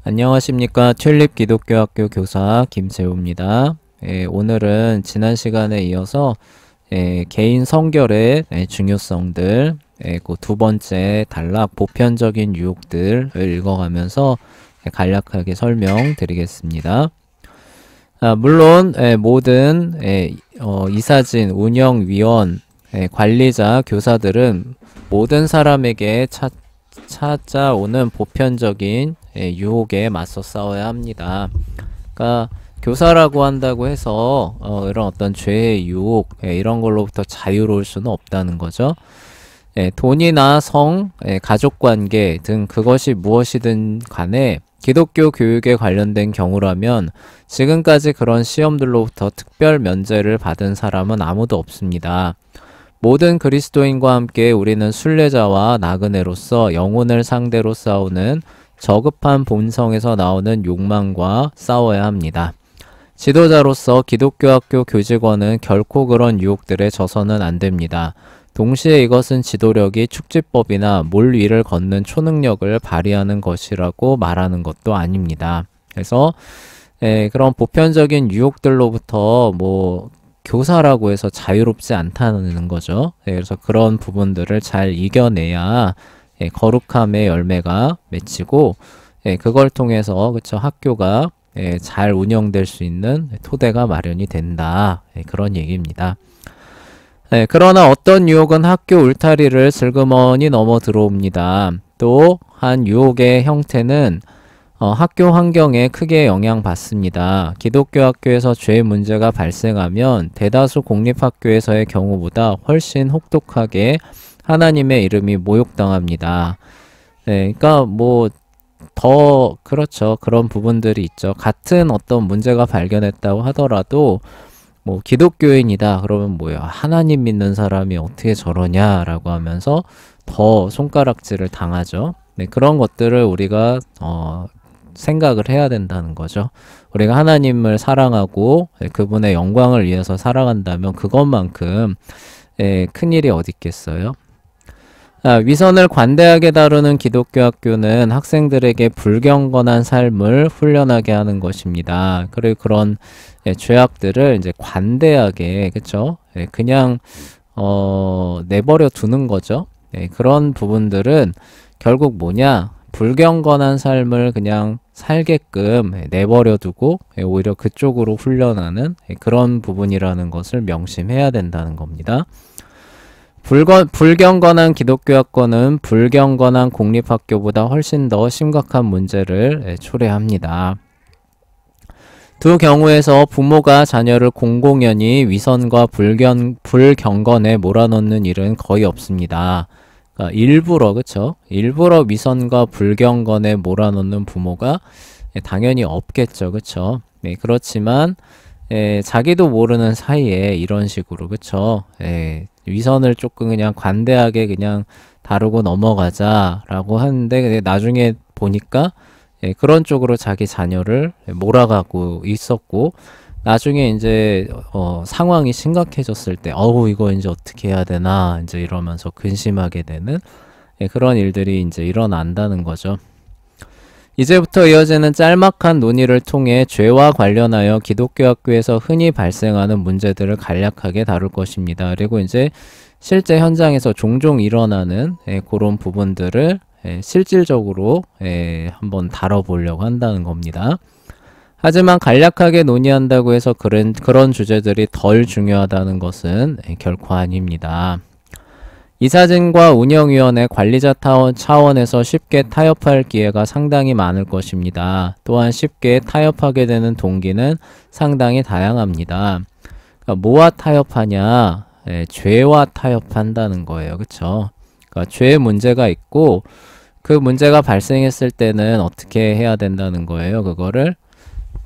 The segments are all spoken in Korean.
안녕하십니까. 튤립 기독교학교 교사 김재우입니다. 오늘은 지난 시간에 이어서 개인 성결의 중요성들, 그두 번째 단락 보편적인 유혹들을 읽어가면서 간략하게 설명드리겠습니다. 물론 모든 이사진, 운영위원, 관리자, 교사들은 모든 사람에게 찾아오는 보편적인 유혹에 맞서 싸워야 합니다. 그러니까 교사라고 한다고 해서 이런 어떤 죄의 유혹 이런 걸로부터 자유로울 수는 없다는 거죠. 돈이나 성, 가족관계 등 그것이 무엇이든 간에 기독교 교육에 관련된 경우라면 지금까지 그런 시험들로부터 특별 면제를 받은 사람은 아무도 없습니다. 모든 그리스도인과 함께 우리는 순례자와 나그네로서 영혼을 상대로 싸우는 저급한 본성에서 나오는 욕망과 싸워야 합니다. 지도자로서 기독교학교 교직원은 결코 그런 유혹들에 져서는 안 됩니다. 동시에 이것은 지도력이 축지법이나 물 위를 걷는 초능력을 발휘하는 것이라고 말하는 것도 아닙니다. 그래서 그런 보편적인 유혹들로부터 교사라고 해서 자유롭지 않다는 거죠. 그래서 그런 부분들을 잘 이겨내야 거룩함의 열매가 맺히고 그걸 통해서 그쵸 학교가 잘 운영될 수 있는 토대가 마련이 된다. 그런 얘기입니다. 그러나 어떤 유혹은 학교 울타리를 슬그머니 넘어 들어옵니다. 또 한 유혹의 형태는 학교 환경에 크게 영향받습니다. 기독교 학교에서 죄 문제가 발생하면 대다수 공립학교에서의 경우보다 훨씬 혹독하게 하나님의 이름이 모욕당합니다. 그러니까 그렇죠. 그런 부분들이 있죠. 같은 어떤 문제가 발견했다고 하더라도 기독교인이다 그러면 하나님 믿는 사람이 어떻게 저러냐라고 하면서 더 손가락질을 당하죠. 그런 것들을 우리가 생각을 해야 된다는 거죠. 우리가 하나님을 사랑하고 그분의 영광을 위해서 살아간다면 그것만큼 큰일이 어디 있겠어요? 위선을 관대하게 다루는 기독교 학교는 학생들에게 불경건한 삶을 훈련하게 하는 것입니다. 그리고 그런 죄악들을 이제 관대하게 그쵸? 그냥 내버려 두는 거죠. 그런 부분들은 결국 불경건한 삶을 그냥 살게끔 내버려 두고 오히려 그쪽으로 훈련하는 그런 부분이라는 것을 명심해야 된다는 겁니다. 불경건한 기독교학교는 불경건한 공립학교보다 훨씬 더 심각한 문제를 초래합니다. 두 경우에서 부모가 자녀를 공공연히 위선과 불경건에 몰아넣는 일은 거의 없습니다. 그러니까 일부러 위선과 불경건에 몰아넣는 부모가 당연히 없겠죠. 그쵸? 그렇지만 자기도 모르는 사이에 이런 식으로 위선을 조금 그냥 관대하게 그냥 다루고 넘어가자라고 하는데 나중에 보니까 그런 쪽으로 자기 자녀를 몰아가고 있었고 나중에 이제 상황이 심각해졌을 때 이거 이제 어떻게 해야 되나 이제 이러면서 근심하게 되는 그런 일들이 이제 일어난다는 거죠. 이제부터 이어지는 짤막한 논의를 통해 죄와 관련하여 기독교 학교에서 흔히 발생하는 문제들을 간략하게 다룰 것입니다. 그리고 이제 실제 현장에서 종종 일어나는 그런 부분들을 실질적으로 한번 다뤄보려고 한다는 겁니다. 하지만 간략하게 논의한다고 해서 그런 주제들이 덜 중요하다는 것은 결코 아닙니다. 이사진과 운영위원회 관리자 차원에서 쉽게 타협할 기회가 상당히 많을 것입니다. 또한 쉽게 타협하게 되는 동기는 상당히 다양합니다. 그러니까 뭐와 타협하냐? 죄와 타협한다는 거예요. 그쵸? 그러니까 죄의 문제가 있고 그 문제가 발생했을 때는 어떻게 해야 된다는 거예요. 그거를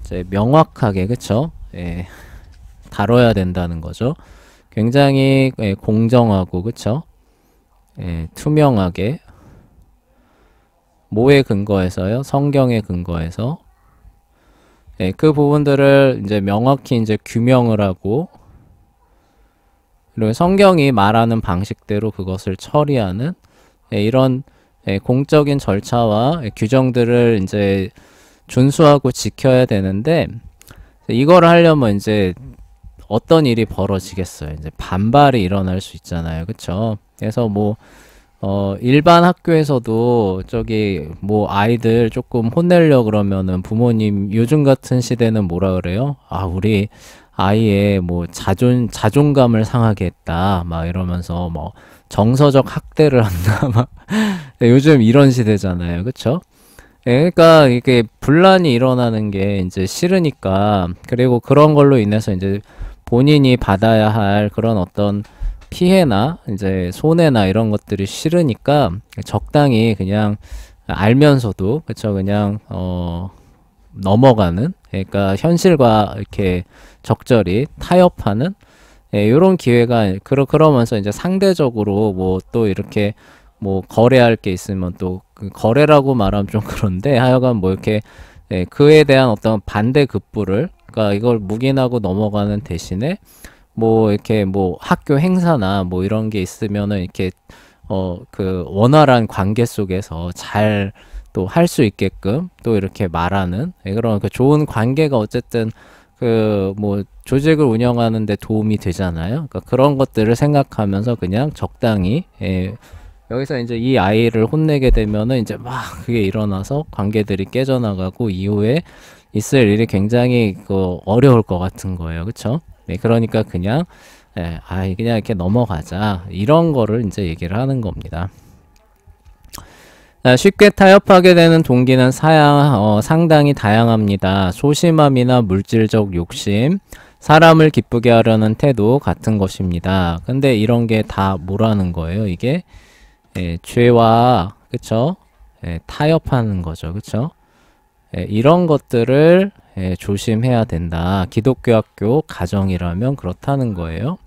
이제 명확하게 그쵸? 다뤄야 된다는 거죠. 굉장히 공정하고 그쵸? 투명하게 뭐에 근거해서요? 성경에 근거해서 그 부분들을 이제 명확히 이제 규명을 하고 그리고 성경이 말하는 방식대로 그것을 처리하는 이런 공적인 절차와 규정들을 이제 준수하고 지켜야 되는데 이걸 하려면 이제 어떤 일이 벌어지겠어요. 이제 반발이 일어날 수 있잖아요. 그쵸? 그래서 뭐 일반 학교에서도 저기 뭐 아이들 조금 혼내려 그러면은 부모님 요즘 같은 시대는 뭐라 그래요? 아, 우리 아이의 뭐 자존감을 상하게 했다. 막 이러면서 뭐 정서적 학대를 한다. 막 요즘 이런 시대잖아요. 그쵸? 예, 그러니까 이게 분란이 일어나는 게 이제 싫으니까 그리고 그런 걸로 인해서 이제 본인이 받아야 할 그런 어떤 피해나 이제 손해나 이런 것들이 싫으니까 적당히 그냥 알면서도 그쵸 그냥 넘어가는 그러니까 현실과 이렇게 적절히 타협하는 예, 요런 기회가 그러면서 이제 상대적으로 뭐 또 이렇게 뭐 거래할 게 있으면 또 그 거래라고 말하면 좀 그런데 하여간 뭐 이렇게 예, 그에 대한 어떤 반대급부를 그러니까 이걸 묵인하고 넘어가는 대신에 뭐 이렇게 뭐 학교 행사나 뭐 이런 게 있으면은 이렇게 그 원활한 관계 속에서 잘 또 할 수 있게끔 또 이렇게 말하는 예, 그런 그 좋은 관계가 어쨌든 그 뭐 조직을 운영하는 데 도움이 되잖아요. 그러니까 그런 것들을 생각하면서 그냥 적당히 예, 여기서 이제 이 아이를 혼내게 되면은 이제 막 그게 일어나서 관계들이 깨져나가고 이후에 있을 일이 굉장히 그 어려울 것 같은 거예요. 그쵸? 네, 그러니까 그냥 예, 아이 그냥 이렇게 넘어가자 이런 거를 이제 얘기를 하는 겁니다. 자, 쉽게 타협하게 되는 동기는 상당히 다양합니다. 소심함이나 물질적 욕심, 사람을 기쁘게 하려는 태도 같은 것입니다. 근데 이런 게 다 뭐라는 거예요? 이게 예, 죄와 그쵸? 예, 타협하는 거죠. 그쵸? 예, 이런 것들을 예, 조심해야 된다. 기독교 학교 가정이라면 그렇다는 거예요.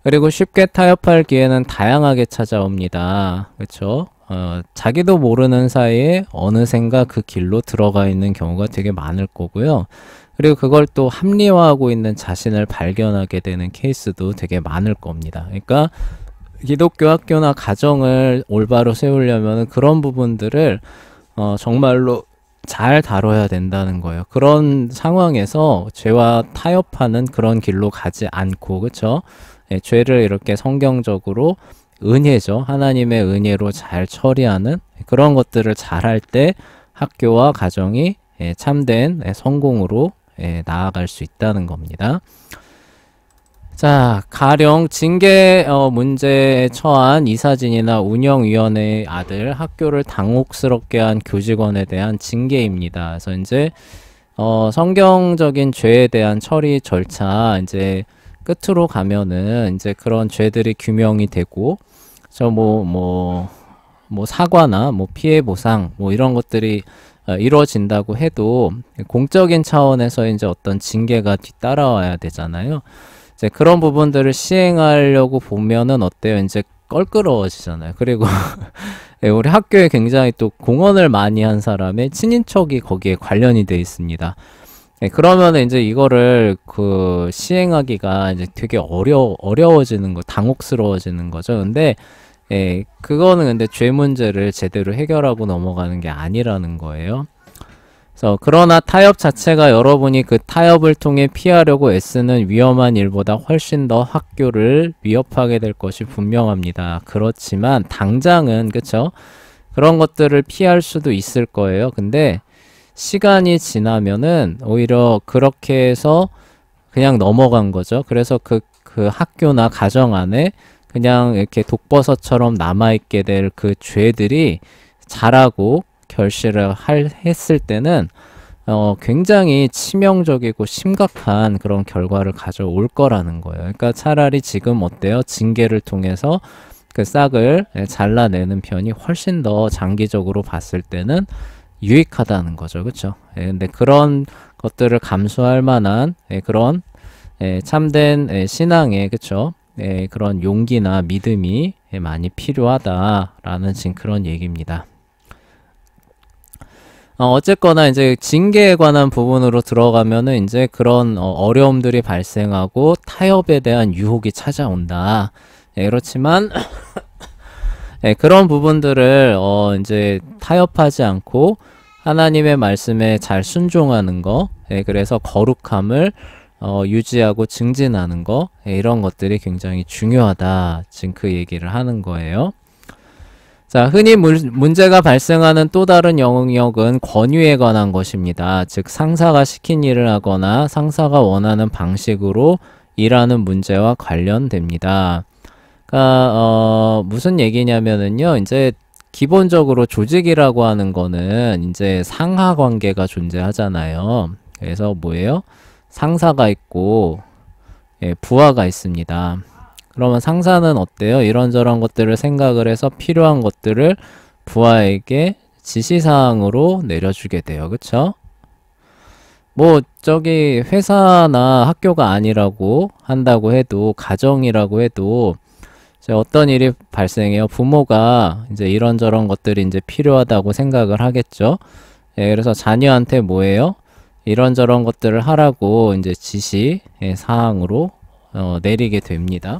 그리고 쉽게 타협할 기회는 다양하게 찾아옵니다. 그쵸? 자기도 모르는 사이에 어느샌가 그 길로 들어가 있는 경우가 되게 많을 거고요. 그리고 그걸 또 합리화하고 있는 자신을 발견하게 되는 케이스도 되게 많을 겁니다. 그러니까 기독교 학교나 가정을 올바로 세우려면 그런 부분들을 정말로 잘 다뤄야 된다는 거예요. 그런 상황에서 죄와 타협하는 그런 길로 가지 않고 그쵸? 예, 죄를 이렇게 성경적으로 은혜죠. 하나님의 은혜로 잘 처리하는 그런 것들을 잘할 때 학교와 가정이 예, 참된 성공으로 예, 나아갈 수 있다는 겁니다. 자, 가령 징계 문제에 처한 이사진이나 운영위원회의 아들 학교를 당혹스럽게 한 교직원에 대한 징계입니다. 그래서 이제 성경적인 죄에 대한 처리 절차 이제 끝으로 가면은 이제 그런 죄들이 규명이 되고 뭐 사과나 뭐 피해 보상 뭐 이런 것들이 이루어진다고 해도 공적인 차원에서 이제 어떤 징계가 뒤따라와야 되잖아요. 이제 그런 부분들을 시행하려고 보면은 어때요? 이제 껄끄러워지잖아요. 그리고 우리 학교에 굉장히 또 공헌을 많이 한 사람의 친인척이 거기에 관련이 돼 있습니다. 그러면은 이제 이거를 그 시행하기가 이제 되게 어려워지는 거, 당혹스러워지는 거죠. 근데 그거는 근데 죄 문제를 제대로 해결하고 넘어가는 게 아니라는 거예요. 그래서 그러나 타협 자체가 여러분이 그 타협을 통해 피하려고 애쓰는 위험한 일보다 훨씬 더 학교를 위협하게 될 것이 분명합니다. 그렇지만 당장은 그쵸? 그런 것들을 피할 수도 있을 거예요. 근데 시간이 지나면은 오히려 그렇게 해서 그냥 넘어간 거죠. 그래서 그 학교나 가정 안에 그냥 이렇게 독버섯처럼 남아있게 될 그 죄들이 자라고 결실을 했을 때는 굉장히 치명적이고 심각한 그런 결과를 가져올 거라는 거예요. 그러니까 차라리 지금 어때요? 징계를 통해서 그 싹을 잘라내는 편이 훨씬 더 장기적으로 봤을 때는 유익하다는 거죠. 그렇죠? 근데 그런 것들을 감수할 만한 그런 참된 신앙의 그렇죠? 그런 용기나 믿음이 많이 필요하다라는 지금 그런 얘기입니다. 어쨌거나 이제 징계에 관한 부분으로 들어가면은 이제 그런 어려움들이 발생하고 타협에 대한 유혹이 찾아온다. 그렇지만 그런 부분들을 이제 타협하지 않고 하나님의 말씀에 잘 순종하는 거, 그래서 거룩함을 유지하고 증진하는 거, 이런 것들이 굉장히 중요하다. 지금 그 얘기를 하는 거예요. 자, 흔히 문제가 발생하는 또 다른 영역은 권위에 관한 것입니다. 즉, 상사가 시킨 일을 하거나 상사가 원하는 방식으로 일하는 문제와 관련됩니다. 그러니까 무슨 얘기냐면은요, 이제 기본적으로 조직이라고 하는 거는 이제 상하 관계가 존재하잖아요. 그래서 뭐예요? 상사가 있고 부하가 있습니다. 그러면 상사는 어때요? 이런저런 것들을 생각을 해서 필요한 것들을 부하에게 지시사항으로 내려주게 돼요. 그쵸? 뭐 저기 회사나 학교가 아니라고 한다고 해도, 가정이라고 해도 이제 어떤 일이 발생해요? 부모가 이제 이런저런 것들이 이제 필요하다고 생각을 하겠죠. 그래서 자녀한테 뭐예요? 이런저런 것들을 하라고 이제 지시 사항으로 내리게 됩니다.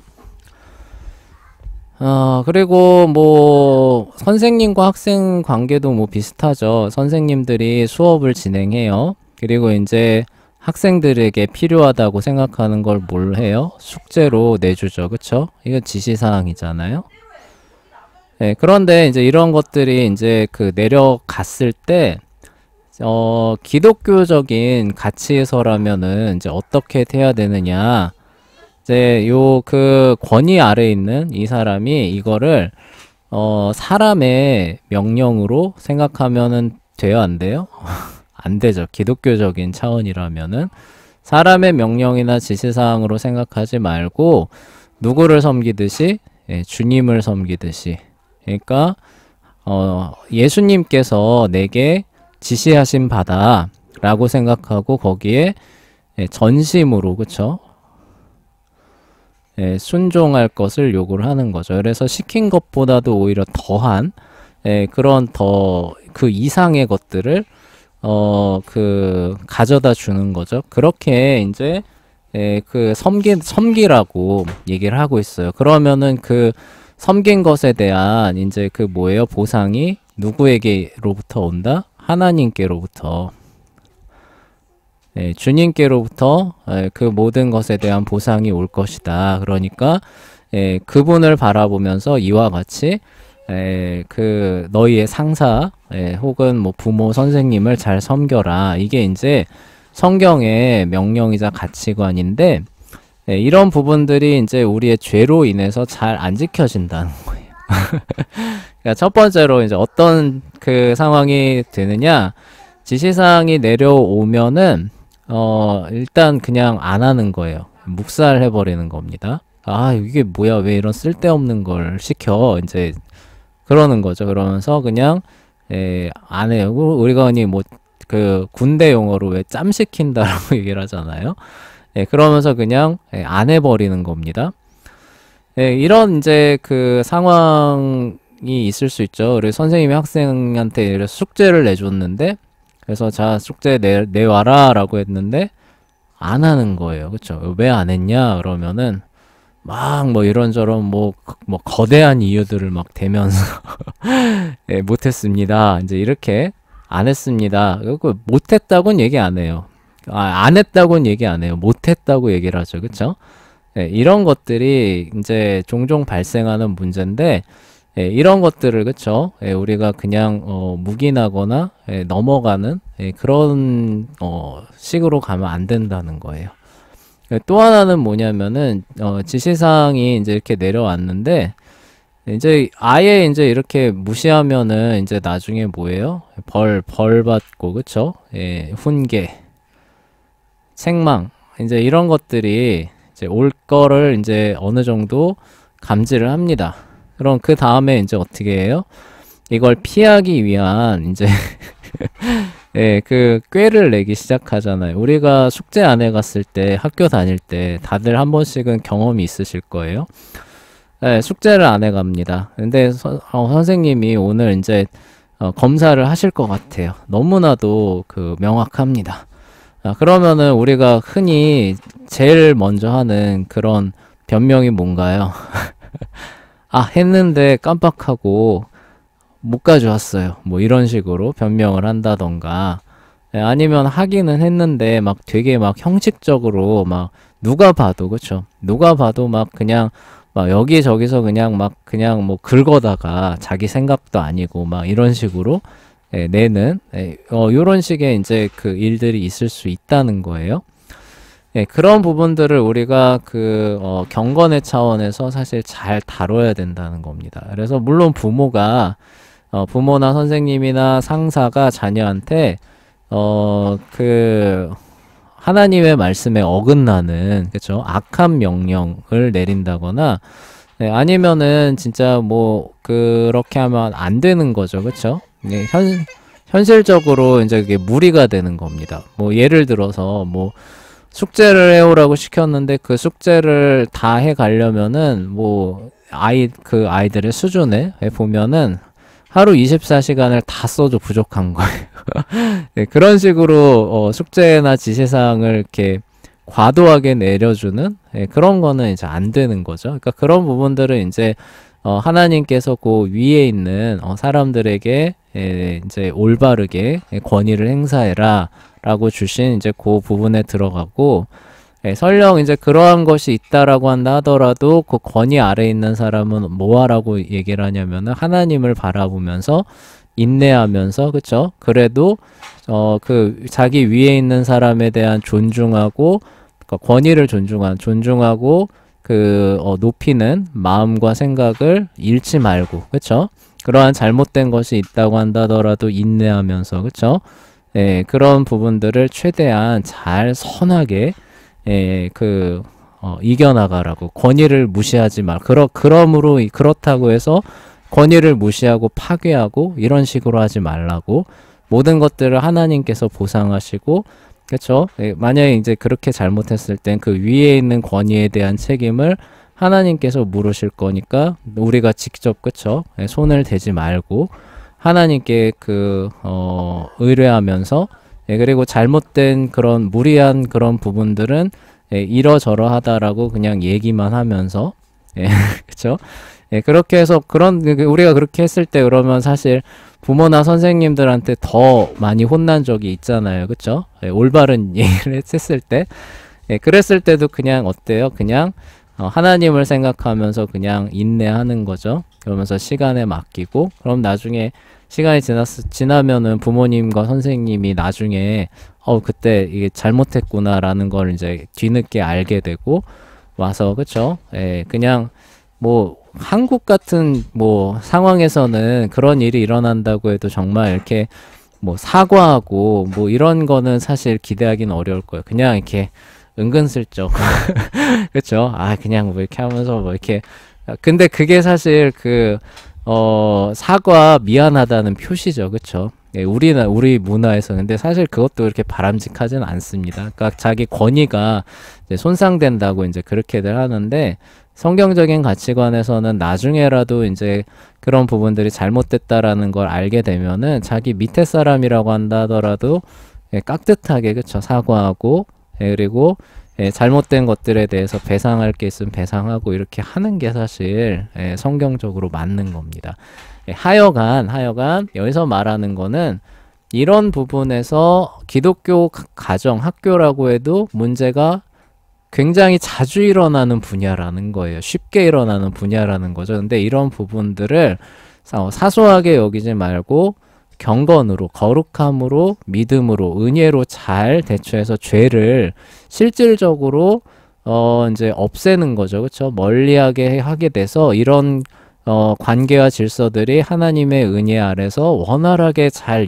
그리고 뭐 선생님과 학생 관계도 뭐 비슷하죠. 선생님들이 수업을 진행해요. 그리고 이제 학생들에게 필요하다고 생각하는 걸 뭘 해요? 숙제로 내주죠. 그쵸? 이건 지시사항이잖아요. 그런데 이제 이런 것들이 이제 그 내려갔을 때, 기독교적인 가치에서라면은 이제 어떻게 돼야 되느냐. 이제 요 그 권위 아래에 있는 이 사람이 이거를, 사람의 명령으로 생각하면은 돼요, 안 돼요? 안 되죠. 기독교적인 차원이라면은 사람의 명령이나 지시사항으로 생각하지 말고 누구를 섬기듯이, 주님을 섬기듯이. 그러니까 예수님께서 내게 지시하신 바다 라고 생각하고 거기에 전심으로, 그쵸? 순종할 것을 요구를 하는 거죠. 그래서 시킨 것보다도 오히려 더한 그런 그 이상의 것들을 가져다 주는 거죠. 그렇게 이제 그 섬기라고 얘기를 하고 있어요. 그러면은 그 섬긴 것에 대한 이제 그 뭐예요? 보상이 누구에게로부터 온다? 하나님께로부터. 주님께로부터 그 모든 것에 대한 보상이 올 것이다. 그러니까 그분을 바라보면서 이와 같이 그 너희의 상사 혹은 뭐 부모 선생님을 잘 섬겨라. 이게 이제 성경의 명령이자 가치관인데, 이런 부분들이 이제 우리의 죄로 인해서 잘 안 지켜진다는 거예요. 그러니까 첫 번째로 이제 어떤 그 상황이 되느냐, 지시사항이 내려오면은 일단 그냥 안 하는 거예요. 묵살해 버리는 겁니다. 아, 이게 뭐야, 왜 이런 쓸데없는 걸 시켜, 이제 그러는 거죠. 그러면서 그냥 안 해요. 우리가 흔히 뭐 그 군대 용어로 왜 짬 시킨다라고 얘기를 하잖아요. 그러면서 그냥 안 해버리는 겁니다. 이런 이제 그 상황이 있을 수 있죠. 우리 선생님이 학생한테 숙제를 내줬는데, 그래서 자, 숙제 내와라 라고 했는데 안 하는 거예요. 그쵸? 왜 안 했냐 그러면은 막 뭐 이런저런 뭐 거대한 이유들을 막 대면서 못했습니다. 이제 이렇게 안 했습니다. 못했다고는 얘기 안 해요. 안 했다고는 얘기 안 해요. 못했다고 얘기를 하죠. 그쵸? 이런 것들이 이제 종종 발생하는 문제인데, 이런 것들을, 그쵸? 우리가 그냥 묵인하거나 넘어가는 그런 식으로 가면 안 된다는 거예요. 또 하나는 뭐냐면은 지시사항이 이제 이렇게 내려왔는데, 이제 아예 이제 이렇게 무시하면은 이제 나중에 뭐예요? 벌 받고, 그쵸? 훈계, 책망, 이제 이런 것들이 이제 올 거를 이제 어느 정도 감지를 합니다. 그럼 그 다음에 이제 어떻게 해요? 이걸 피하기 위한 이제 그 꾀를 내기 시작하잖아요. 우리가 숙제 안 해갔을 때, 학교 다닐 때 다들 한 번씩은 경험이 있으실 거예요. 숙제를 안 해갑니다. 근데 선생님이 오늘 이제 검사를 하실 것 같아요. 너무나도 그 명확합니다. 그러면은 우리가 흔히 제일 먼저 하는 그런 변명이 뭔가요? 아, 했는데 깜빡하고 못 가져왔어요. 뭐 이런 식으로 변명을 한다던가, 아니면 하기는 했는데 막 되게 막 형식적으로 막 누가 봐도, 그쵸? 누가 봐도 막 그냥 막 여기저기서 그냥 막 그냥 뭐 긁어다가 자기 생각도 아니고 막 이런 식으로 내는 요런 식의 이제 그 일들이 있을 수 있다는 거예요. 그런 부분들을 우리가 경건의 차원에서 사실 잘 다뤄야 된다는 겁니다. 그래서 물론 부모나 선생님이나 상사가 자녀한테 하나님의 말씀에 어긋나는, 그쵸? 악한 명령을 내린다거나, 아니면은 진짜 뭐 그렇게 하면 안 되는 거죠, 그쵸? 현실적으로 이제 그게 무리가 되는 겁니다. 뭐 예를 들어서 뭐 숙제를 해오라고 시켰는데 그 숙제를 다 해가려면은 뭐 아이들의 수준에 보면은 하루 24시간을 다 써도 부족한 거예요. 네, 그런 식으로 숙제나 지시사항을 이렇게 과도하게 내려주는 그런 거는 이제 안 되는 거죠. 그러니까 그런 부분들은 이제 하나님께서 그 위에 있는 사람들에게 이제 올바르게 권위를 행사해라 라고 주신 이제 그 부분에 들어가고, 설령 이제 그러한 것이 있다라고 한다 하더라도 그 권위 아래에 있는 사람은 뭐하라고 얘기를 하냐면은 하나님을 바라보면서 인내하면서, 그쵸? 그래도 자기 위에 있는 사람에 대한 존중하고, 그러니까 권위를 존중하고 높이는 마음과 생각을 잃지 말고, 그쵸? 그러한 잘못된 것이 있다고 한다더라도 인내하면서, 그쵸? 그런 부분들을 최대한 잘 선하게 이겨나가라고. 권위를 무시하지 말. 그렇다고 해서 권위를 무시하고 파괴하고 이런 식으로 하지 말라고. 모든 것들을 하나님께서 보상하시고, 그렇죠? 만약에 이제 그렇게 잘못했을 땐 그 위에 있는 권위에 대한 책임을 하나님께서 물으실 거니까 우리가 직접, 그렇죠? 손을 대지 말고 하나님께 의뢰하면서, 그리고 잘못된 그런 무리한 그런 부분들은 이러저러 하다라고 그냥 얘기만 하면서, 그쵸? 그렇게 해서 우리가 그렇게 했을 때 그러면 사실 부모나 선생님들한테 더 많이 혼난 적이 있잖아요. 그쵸? 올바른 얘기를 했을 때. 그랬을 때도 그냥 어때요? 그냥 하나님을 생각하면서 그냥 인내하는 거죠. 그러면서 시간에 맡기고, 그럼 나중에 시간이 지나면은 부모님과 선생님이 나중에 그때 이게 잘못했구나라는 걸 이제 뒤늦게 알게 되고 와서, 그쵸? 그냥 뭐 한국 같은 뭐 상황에서는 그런 일이 일어난다고 해도 정말 이렇게 뭐 사과하고 뭐 이런 거는 사실 기대하기는 어려울 거예요. 그냥 이렇게 은근슬쩍 그쵸? 그냥 뭐 이렇게 하면서 뭐 이렇게, 근데 그게 사실 사과 미안하다는 표시죠. 그쵸? 우리 문화에서. 근데 사실 그것도 이렇게 바람직하진 않습니다. 그러니까 자기 권위가 이제 손상된다고 이제 그렇게들 하는데, 성경적인 가치관에서는 나중에라도 이제 그런 부분들이 잘못됐다라는 걸 알게 되면은 자기 밑에 사람이라고 한다 하더라도 깍듯하게, 그쵸? 사과하고, 그리고 잘못된 것들에 대해서 배상할 게 있으면 배상하고 이렇게 하는 게 사실 성경적으로 맞는 겁니다. 하여간 여기서 말하는 거는 이런 부분에서 기독교 가정, 학교라고 해도 문제가 굉장히 자주 일어나는 분야라는 거예요. 쉽게 일어나는 분야라는 거죠. 근데 이런 부분들을 사소하게 여기지 말고 경건으로, 거룩함으로, 믿음으로, 은혜로 잘 대처해서 죄를 실질적으로 이제 없애는 거죠. 그렇죠? 멀리하게 하게 돼서 이런 관계와 질서들이 하나님의 은혜 아래서 원활하게 잘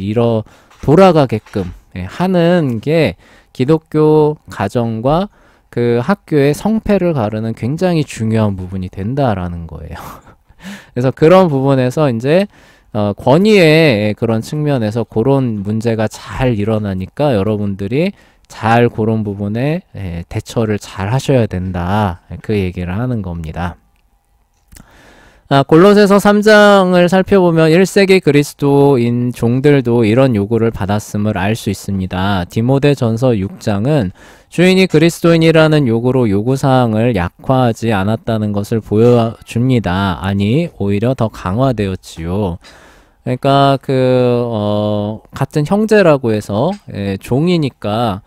돌아가게끔 하는 게 기독교 가정과 그 학교의 성패를 가르는 굉장히 중요한 부분이 된다라는 거예요. 그래서 그런 부분에서 이제 권위의 그런 측면에서 그런 문제가 잘 일어나니까 여러분들이 잘 그런 부분에 대처를 잘 하셔야 된다. 그 얘기를 하는 겁니다. 골로새서 3장을 살펴보면 1세기 그리스도인 종들도 이런 요구를 받았음을 알 수 있습니다. 디모데전서 6장은 주인이 그리스도인이라는 요구로 요구사항을 약화하지 않았다는 것을 보여줍니다. 아니, 오히려 더 강화되었지요. 그러니까 같은 형제라고 해서 종이니까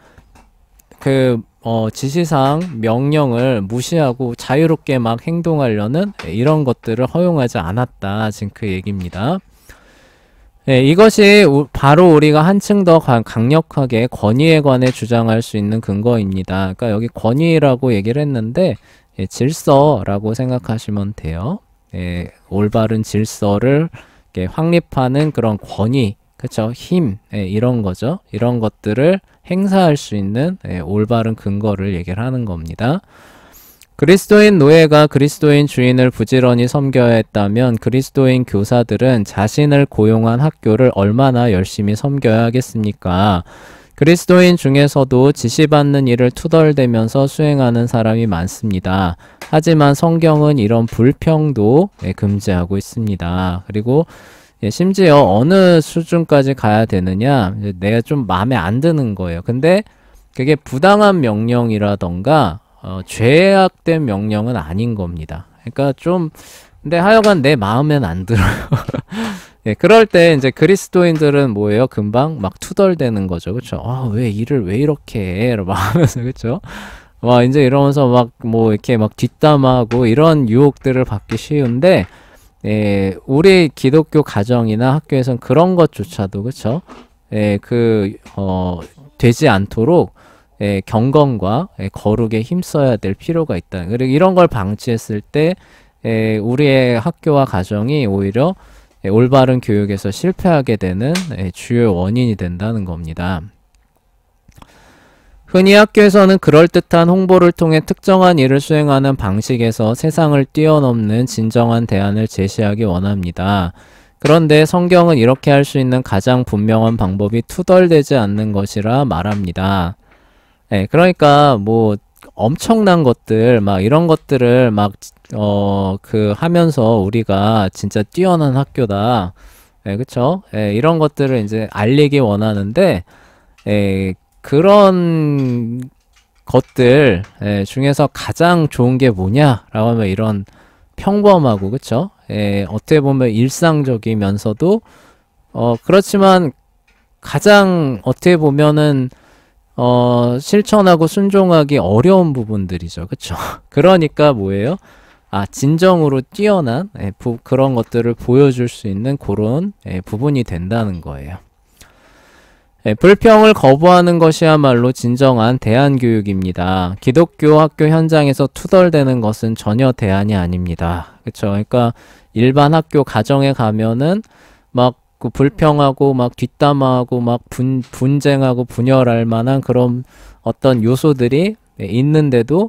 지시사항 명령을 무시하고 자유롭게 막 행동하려는 이런 것들을 허용하지 않았다. 지금 그 얘기입니다. 이것이 바로 우리가 한층 더 강력하게 권위에 관해 주장할 수 있는 근거입니다. 그러니까 여기 권위라고 얘기를 했는데 질서라고 생각하시면 돼요. 올바른 질서를 확립하는 그런 권위, 그쵸? 힘, 이런 거죠. 이런 것들을 행사할 수 있는 올바른 근거를 얘기를 하는 겁니다. 그리스도인 노예가 그리스도인 주인을 부지런히 섬겨야 했다면 그리스도인 교사들은 자신을 고용한 학교를 얼마나 열심히 섬겨야 하겠습니까? 그리스도인 중에서도 지시받는 일을 투덜대면서 수행하는 사람이 많습니다. 하지만 성경은 이런 불평도 금지하고 있습니다. 그리고 심지어 어느 수준까지 가야 되느냐, 내가 좀 마음에 안 드는 거예요. 근데 그게 부당한 명령이라던가 죄악된 명령은 아닌 겁니다. 그러니까 근데 하여간 내 마음엔 안 들어요. 그럴 때 이제 그리스도인들은 뭐예요? 금방 막 투덜대는 거죠. 그쵸? 왜 일을 왜 이렇게 해? 막 하면서, 그쵸? 이제 이러면서 이렇게 막 뒷담화하고 이런 유혹들을 받기 쉬운데, 우리 기독교 가정이나 학교에선 그런 것조차도, 그쵸? 되지 않도록 경건과 거룩에 힘써야 될 필요가 있다. 그리고 이런 걸 방치했을 때 우리의 학교와 가정이 오히려 올바른 교육에서 실패하게 되는 주요 원인이 된다는 겁니다. 흔히 학교에서는 그럴듯한 홍보를 통해 특정한 일을 수행하는 방식에서 세상을 뛰어넘는 진정한 대안을 제시하기 원합니다. 그런데 성경은 이렇게 할 수 있는 가장 분명한 방법이 투덜대지 않는 것이라 말합니다. 그러니까 엄청난 것들 이런 것들을 하면서 우리가 진짜 뛰어난 학교다. 그쵸? 이런 것들을 이제 알리기 원하는데 그런 것들 중에서 가장 좋은 게 뭐냐라고 하면 이런 평범하고, 그쵸? 어떻게 보면 일상적이면서도 그렇지만 가장 어떻게 보면은 실천하고 순종하기 어려운 부분들이죠. 그쵸? 그러니까 뭐예요? 진정으로 뛰어난 그런 것들을 보여줄 수 있는 그런 부분이 된다는 거예요. 불평을 거부하는 것이야말로 진정한 대안교육입니다. 기독교 학교 현장에서 투덜대는 것은 전혀 대안이 아닙니다. 그쵸? 그러니까 일반 학교 가정에 가면은 불평하고 뒷담화하고 분쟁하고 분열할 만한 그런 어떤 요소들이 있는데도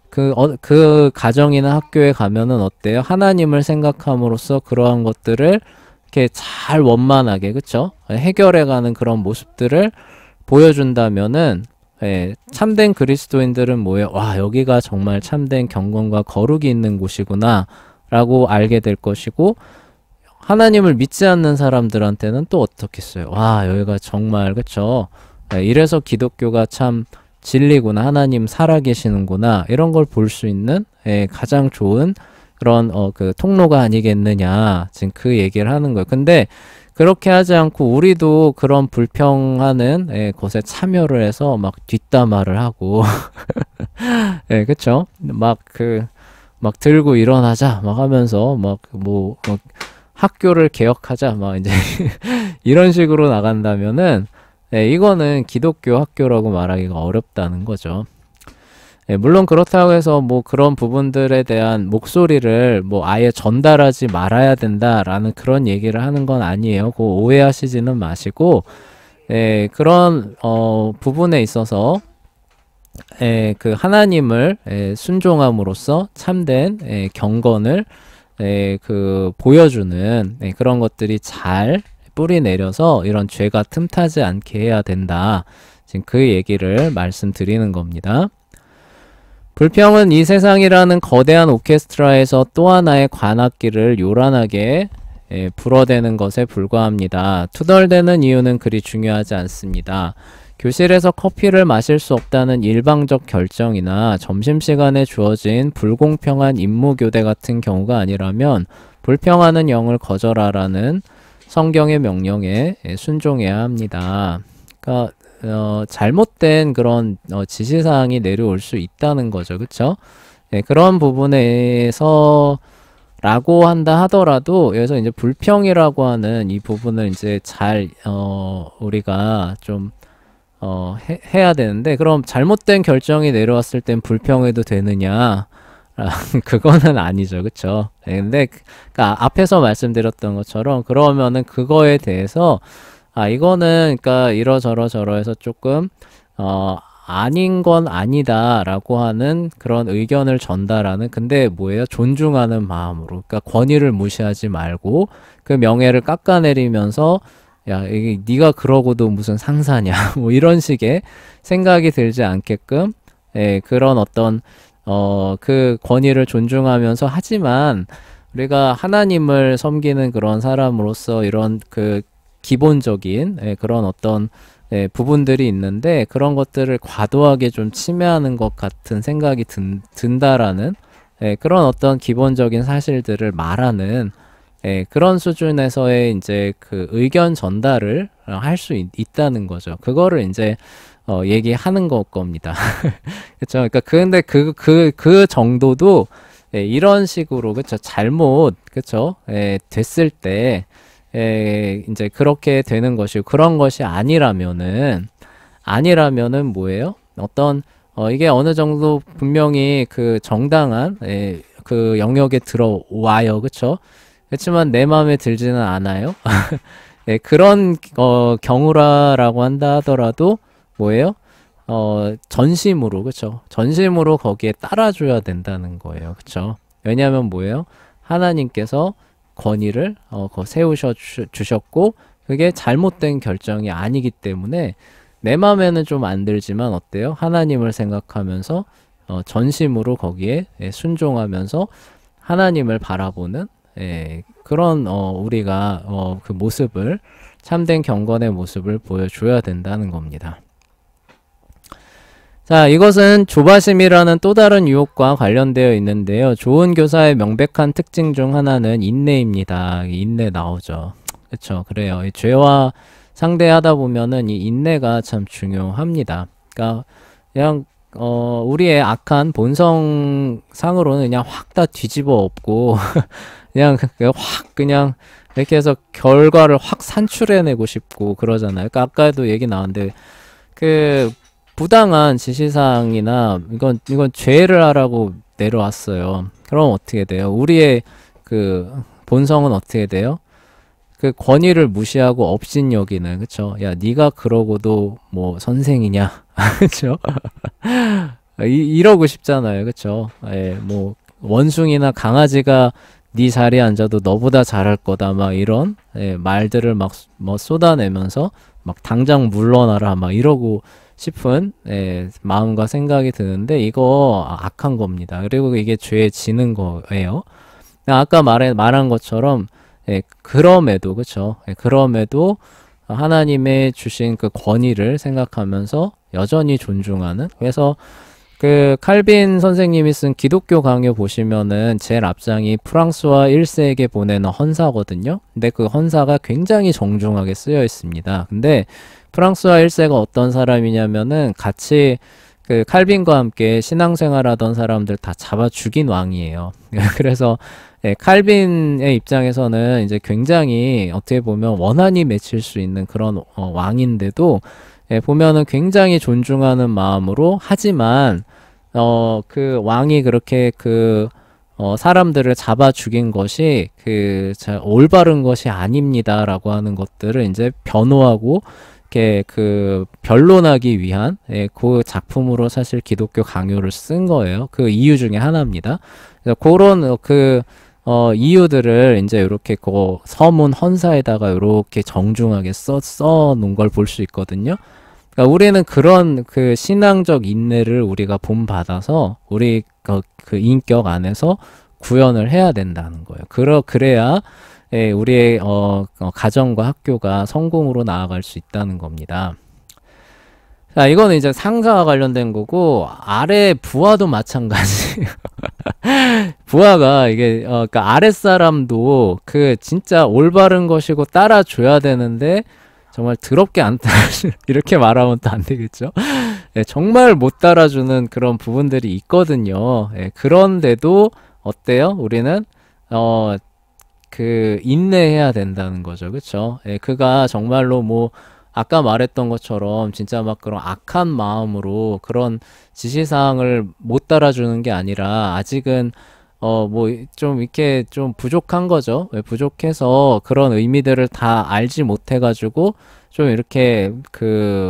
그 가정이나 학교에 가면은 어때요? 하나님을 생각함으로써 그러한 것들을 이렇게 잘 원만하게, 그쵸? 해결해가는 그런 모습들을 보여준다면은 참된 그리스도인들은 뭐예요? 여기가 정말 참된 경건과 거룩이 있는 곳이구나 라고 알게 될 것이고, 하나님을 믿지 않는 사람들한테는 또 어떻겠어요? 여기가 정말, 그쵸? 이래서 기독교가 참 진리구나, 하나님 살아계시는구나, 이런 걸 볼 수 있는 가장 좋은 그런 통로가 아니겠느냐, 지금 그 얘기를 하는 거예요. 근데 그렇게 하지 않고 우리도 그런 불평하는 것에 참여를 해서 뒷담화를 하고 그쵸? 들고 일어나자 하면서 학교를 개혁하자 이제 이런 식으로 나간다면은 이거는 기독교 학교라고 말하기가 어렵다는 거죠. 물론 그렇다고 해서 그런 부분들에 대한 목소리를 아예 전달하지 말아야 된다라는 그런 얘기를 하는 건 아니에요. 오해하시지는 마시고 그런 부분에 있어서 하나님을 순종함으로써 참된 경건을 보여주는 그런 것들이 잘 뿌리 내려서 이런 죄가 틈타지 않게 해야 된다. 지금 그 얘기를 말씀드리는 겁니다. 불평은 이 세상이라는 거대한 오케스트라에서 또 하나의 관악기를 요란하게 불어대는 것에 불과합니다. 투덜대는 이유는 그리 중요하지 않습니다. 교실에서 커피를 마실 수 없다는 일방적 결정이나 점심시간에 주어진 불공평한 임무교대 같은 경우가 아니라면 불평하는 영을 거절하라는 성경의 명령에 순종해야 합니다. 그러니까 잘못된 그런 지시사항이 내려올 수 있다는 거죠. 그쵸? 그런 부분에서 라고 한다 하더라도 여기서 이제 불평이라고 하는 이 부분을 이제 잘 우리가 좀 해야 되는데, 그럼 잘못된 결정이 내려왔을 땐 불평해도 되느냐? 그거는 아니죠. 그쵸? 근데 그러니까 앞에서 말씀드렸던 것처럼 그러면은 그거에 대해서 이거는 그러니까 이러저러저러해서 조금 아닌 건 아니다라고 하는 그런 의견을 전달하는, 근데 뭐예요? 존중하는 마음으로. 그러니까 권위를 무시하지 말고 그 명예를 깎아내리면서 야, 이게 네가 그러고도 무슨 상사냐? 뭐 이런 식의 생각이 들지 않게끔 그런 어떤 그 권위를 존중하면서, 하지만 우리가 하나님을 섬기는 그런 사람으로서 이런 그 기본적인 그런 어떤 부분들이 있는데, 그런 것들을 과도하게 좀 침해하는 것 같은 생각이 든다라는 그런 어떤 기본적인 사실들을 말하는 그런 수준에서의 이제 그 의견 전달을 할 수 있다는 거죠. 그거를 이제 얘기하는 겁니다. 그렇죠. 그러니까 근데 그 정도도 이런 식으로, 그렇죠, 잘못, 그렇죠, 됐을 때 이제 그렇게 되는 것이고, 그런 것이 아니라면은 뭐예요? 어떤 이게 어느 정도 분명히 그 정당한 그 영역에 들어와요. 그렇죠? 그렇지만 내 마음에 들지는 않아요. 그런 경우라고 한다 하더라도 뭐예요? 전심으로, 그쵸? 전심으로 거기에 따라줘야 된다는 거예요. 그쵸? 왜냐하면 뭐예요? 하나님께서 권위를 주셨고, 그게 잘못된 결정이 아니기 때문에 내 마음에는 좀 안 들지만 어때요? 하나님을 생각하면서 전심으로 거기에 순종하면서 하나님을 바라보는 그런 우리가 그 모습을, 참된 경건의 모습을 보여줘야 된다는 겁니다. 자, 이것은 조바심이라는 또 다른 유혹과 관련되어 있는데요. 좋은 교사의 명백한 특징 중 하나는 인내입니다. 인내 나오죠. 그쵸? 그래요. 이 죄와 상대하다 보면은 이 인내가 참 중요합니다. 그러니까 그냥 우리의 악한 본성상으로는 그냥 확 다 뒤집어 엎고 그냥 이렇게 해서 결과를 확 산출해내고 싶고 그러잖아요. 그러니까 아까도 얘기 나왔는데 그 부당한 지시사항이나 이건 죄를 하라고 내려왔어요. 그럼 어떻게 돼요? 우리의 그 본성은 어떻게 돼요? 그 권위를 무시하고 업신여기는, 그쵸? 야, 네가 그러고도 뭐 선생이냐? 그쵸? 이러고 싶잖아요. 그쵸? 뭐 원숭이나 강아지가 네 자리에 앉아도 너보다 잘할 거다, 막 이런 말들을 막 뭐 쏟아내면서 막 당장 물러나라 막 이러고 싶은 마음과 생각이 드는데, 이거 악한 겁니다. 그리고 이게 죄에 지는 거예요. 아까 말한 것처럼 그럼에도, 그쵸? 그럼에도 하나님의 주신 그 권위를 생각하면서 여전히 존중하는, 그래서 그 칼빈 선생님이 쓴 기독교 강요 보시면은 제일 앞장이 프랑스와 1세에게 보내는 헌사거든요. 근데 그 헌사가 굉장히 정중하게 쓰여 있습니다. 근데 프랑스와 1세가 어떤 사람이냐면은 같이 그 칼빈과 함께 신앙생활하던 사람들 다 잡아 죽인 왕이에요. 그래서 칼빈의 입장에서는 이제 굉장히 어떻게 보면 원한이 맺힐 수 있는 그런 왕인데도 보면은 굉장히 존중하는 마음으로, 하지만 그 왕이 그렇게 사람들을 잡아 죽인 것이 올바른 것이 아닙니다라고 하는 것들을 이제 변호하고 이렇게 변론하기 위한 그 작품으로 사실 기독교 강요를 쓴 거예요. 그 이유 중에 하나입니다. 그래서 그런 이유들을 이제 이렇게 서문 헌사에다가 이렇게 정중하게 써 놓은 걸 볼 수 있거든요. 그러니까 우리는 그런 그 신앙적 인내를 우리가 본받아서 우리 그 인격 안에서 구현을 해야 된다는 거예요. 그래야 우리의 가정과 학교가 성공으로 나아갈 수 있다는 겁니다. 자, 이거는 이제 상사와 관련된 거고, 아래 부하도 마찬가지. 부하가 이게, 그러니까 아랫사람도 그 진짜 올바른 것이고 따라줘야 되는데, 정말 더럽게 안 따라주, 이렇게 말하면 또 안 되겠죠? 예, 정말 못 따라주는 그런 부분들이 있거든요. 예, 그런데도 어때요? 우리는, 인내해야 된다는 거죠. 그쵸? 예, 그가 정말로 뭐, 아까 말했던 것처럼 진짜 막 그런 악한 마음으로 그런 지시사항을 못 따라주는 게 아니라 아직은 뭐 좀 이렇게 좀 부족한 거죠. 왜 부족해서 그런 의미들을 다 알지 못해가지고 좀 이렇게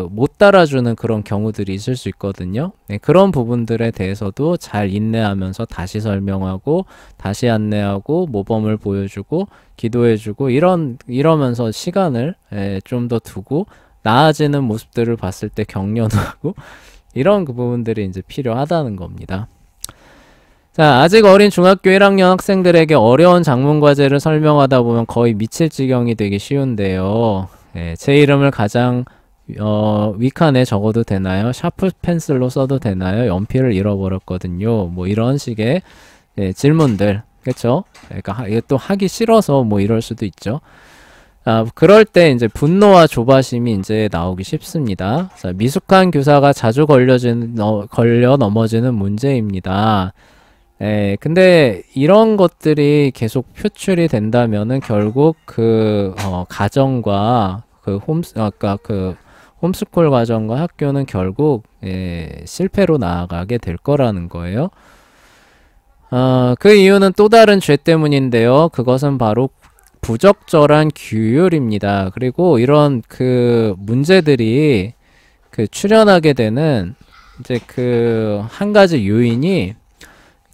못 따라주는 그런 경우들이 있을 수 있거든요. 네, 그런 부분들에 대해서도 잘 인내하면서 다시 설명하고 다시 안내하고 모범을 보여주고 기도해주고 이러면서 시간을 좀 더 두고 나아지는 모습들을 봤을 때 격려도 하고 이런 그 부분들이 이제 필요하다는 겁니다. 자, 아직 어린 중학교 1학년 학생들에게 어려운 작문 과제를 설명하다 보면 거의 미칠 지경이 되기 쉬운데요. 제 이름을 가장 윗칸에 적어도 되나요? 샤프 펜슬로 써도 되나요? 연필을 잃어버렸거든요. 뭐 이런 식의 질문들, 그렇죠? 그러니까 이게 또 하기 싫어서 뭐 이럴 수도 있죠. 그럴 때 이제 분노와 조바심이 이제 나오기 쉽습니다. 자, 미숙한 교사가 자주 걸려 넘어지는 문제입니다. 근데 이런 것들이 계속 표출이 된다면은 결국 가정과 홈스쿨 과정과 학교는 결국 실패로 나아가게 될 거라는 거예요. 그 이유는 또 다른 죄 때문인데요. 그것은 바로 부적절한 규율입니다. 그리고 이런 문제들이 출현하게 되는 이제 한 가지 요인이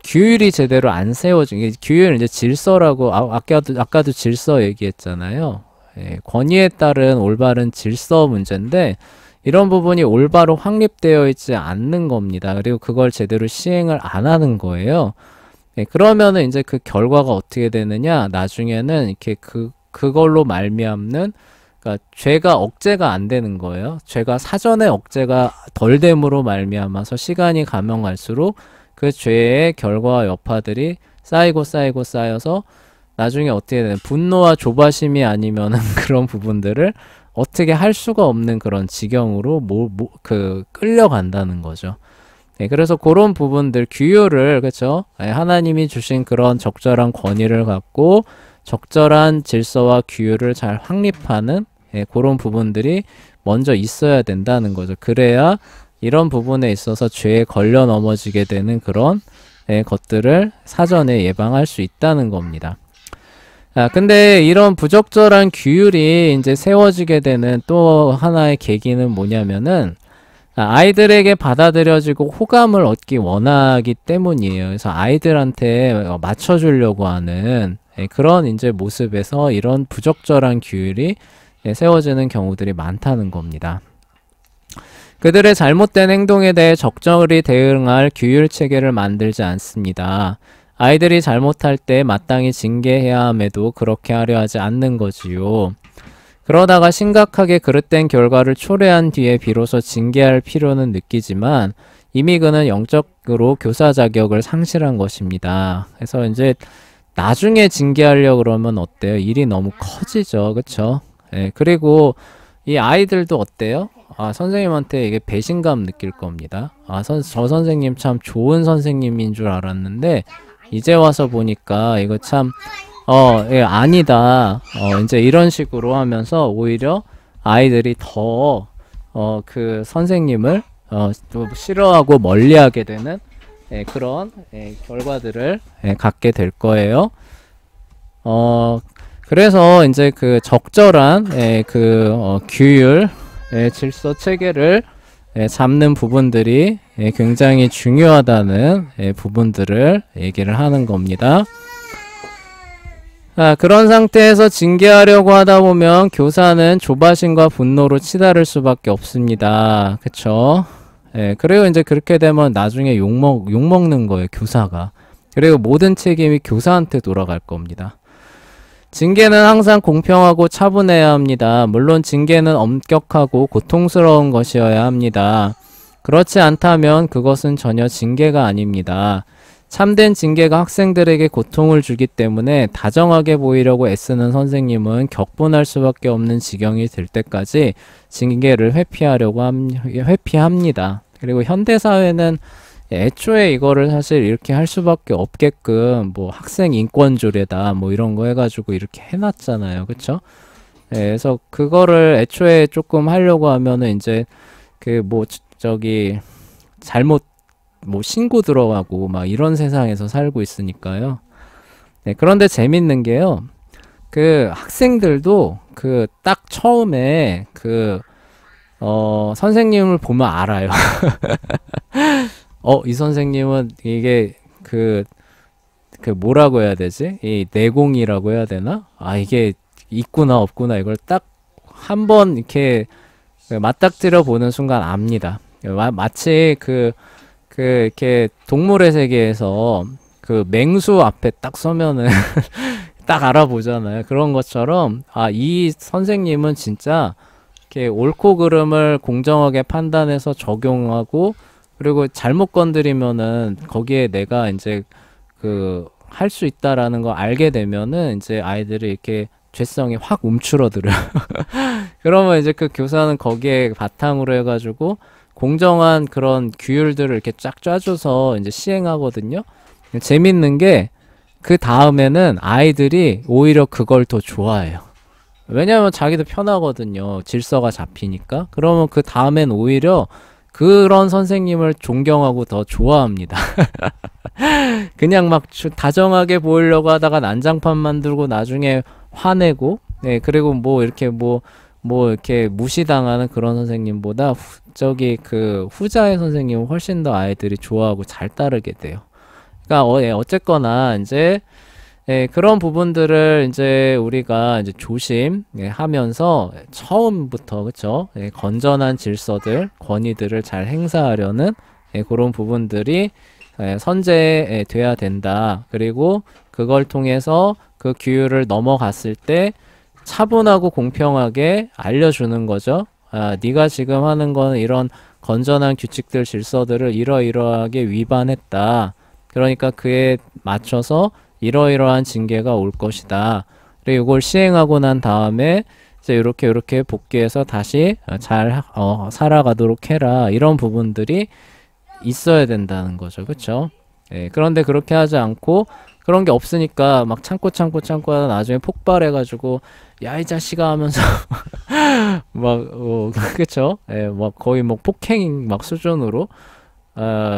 규율이 제대로 안 세워진, 규율은 이제 질서라고, 아까도 질서 얘기했잖아요. 권위에 따른 올바른 질서 문제인데, 이런 부분이 올바로 확립되어 있지 않는 겁니다. 그리고 그걸 제대로 시행을 안 하는 거예요. 그러면은 이제 그 결과가 어떻게 되느냐, 나중에는 이렇게 그걸로 말미암는, 그러니까 죄가 억제가 안 되는 거예요. 죄가 사전에 억제가 덜 됨으로 말미암아서 시간이 가면 갈수록 그 죄의 결과와 여파들이 쌓여서 나중에 어떻게 되는 분노와 조바심이 아니면은 그런 부분들을 어떻게 할 수가 없는 그런 지경으로 끌려간다는 거죠. 그래서 그런 부분들 규율을 그렇죠? 하나님이 주신 그런 적절한 권위를 갖고 적절한 질서와 규율을 잘 확립하는 그런 부분들이 먼저 있어야 된다는 거죠. 그래야 이런 부분에 있어서 죄에 걸려 넘어지게 되는 그런 것들을 사전에 예방할 수 있다는 겁니다. 근데 이런 부적절한 규율이 이제 세워지게 되는 또 하나의 계기는 뭐냐면은 아이들에게 받아들여지고 호감을 얻기 원하기 때문이에요. 그래서 아이들한테 맞춰주려고 하는 그런 이제 모습에서 이런 부적절한 규율이 세워지는 경우들이 많다는 겁니다. 그들의 잘못된 행동에 대해 적절히 대응할 규율 체계를 만들지 않습니다. 아이들이 잘못할 때 마땅히 징계해야 함에도 그렇게 하려 하지 않는 거지요. 그러다가 심각하게 그릇된 결과를 초래한 뒤에 비로소 징계할 필요는 느끼지만 이미 그는 영적으로 교사 자격을 상실한 것입니다. 그래서 이제 나중에 징계하려고 그러면 어때요? 일이 너무 커지죠. 그쵸? 그리고 이 아이들도 어때요? 선생님한테 이게 배신감 느낄 겁니다. 저 선생님 참 좋은 선생님인 줄 알았는데 이제 와서 보니까 이거 참 아니다. 이제 이런 식으로 하면서 오히려 아이들이 더 선생님을 또 싫어하고 멀리하게 되는 그런 결과들을 갖게 될 거예요. 그래서 이제 적절한 규율, 질서 체계를 잡는 부분들이 굉장히 중요하다는 부분들을 얘기를 하는 겁니다. 그런 상태에서 징계하려고 하다 보면 교사는 조바심과 분노로 치달을 수밖에 없습니다. 그쵸? 그리고 이제 그렇게 되면 나중에 욕먹는 거예요, 교사가. 그리고 모든 책임이 교사한테 돌아갈 겁니다. 징계는 항상 공평하고 차분해야 합니다. 물론 징계는 엄격하고 고통스러운 것이어야 합니다. 그렇지 않다면 그것은 전혀 징계가 아닙니다. 참된 징계가 학생들에게 고통을 주기 때문에 다정하게 보이려고 애쓰는 선생님은 격분할 수밖에 없는 지경이 될 때까지 징계를 회피합니다. 그리고 현대사회는 애초에 이거를 사실 이렇게 할 수밖에 없게끔 뭐 학생 인권조례다 뭐 이런 거 해가지고 이렇게 해놨잖아요. 그쵸? 그래서 그거를 애초에 조금 하려고 하면은 이제 그 뭐 저기 잘못 뭐 신고 들어가고 막 이런 세상에서 살고 있으니까요. 네, 그런데 재밌는 게요. 그 학생들도 그 딱 처음에 그 선생님을 보면 알아요. 이 선생님은 이게 그 뭐라고 해야 되지? 이 내공이라고 해야 되나? 아, 이게 있구나 없구나 이걸 딱 한번 이렇게 맞닥뜨려 보는 순간 압니다. 마치 이렇게 동물의 세계에서 그 맹수 앞에 딱 서면은 딱 알아보잖아요. 그런 것처럼 이 선생님은 진짜 이렇게 옳고 그름을 공정하게 판단해서 적용하고 그리고 잘못 건드리면은 거기에 내가 이제 그 할 수 있다라는 거 알게 되면은 이제 아이들이 이렇게 죄성이 확 움츠러들어요. 그러면 이제 그 교사는 거기에 바탕으로 해가지고 공정한 그런 규율들을 이렇게 쫙 짜줘서 이제 시행하거든요. 재밌는 게 그 다음에는 아이들이 오히려 그걸 더 좋아해요. 왜냐면 자기도 편하거든요. 질서가 잡히니까. 그러면 그 다음엔 오히려 그런 선생님을 존경하고 더 좋아합니다. 그냥 막 다정하게 보이려고 하다가 난장판 만들고 나중에 화내고, 네, 그리고 뭐 이렇게 뭐 이렇게 무시당하는 그런 선생님보다 저기 그 후자의 선생님은 훨씬 더 아이들이 좋아하고 잘 따르게 돼요. 그러니까 어쨌거나 이제 그런 부분들을 이제 우리가 이제 조심하면서 처음부터 그쵸? 건전한 질서들, 권위들을 잘 행사하려는 그런 부분들이 선제돼야 된다. 그리고 그걸 통해서 그 규율을 넘어갔을 때 차분하고 공평하게 알려주는 거죠. 네가 지금 하는 거는 이런 건전한 규칙들, 질서들을 이러이러하게 위반했다. 그러니까 그에 맞춰서 이러이러한 징계가 올 것이다. 그리고 이걸 시행하고 난 다음에 이제 이렇게 복귀해서 다시 잘 살아가도록 해라. 이런 부분들이 있어야 된다는 거죠. 그쵸? 그런데 그렇게 하지 않고 그런 게 없으니까 막 참고 하다 나중에 폭발해가지고 야 이 자식아 하면서 막 그쵸? 막 거의 뭐 폭행 막 수준으로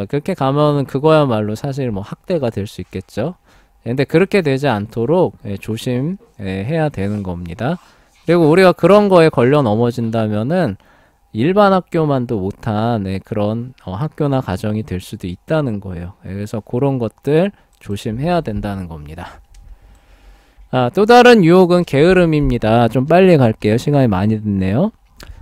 그렇게 가면은 그거야말로 사실 뭐 학대가 될 수 있겠죠. 근데 그렇게 되지 않도록 조심해야 되는 겁니다. 그리고 우리가 그런 거에 걸려 넘어진다면은 일반 학교만도 못한 그런 학교나 가정이 될 수도 있다는 거예요. 그래서 그런 것들 조심해야 된다는 겁니다. 또 다른 유혹은 게으름입니다. 좀 빨리 갈게요. 시간이 많이 됐네요.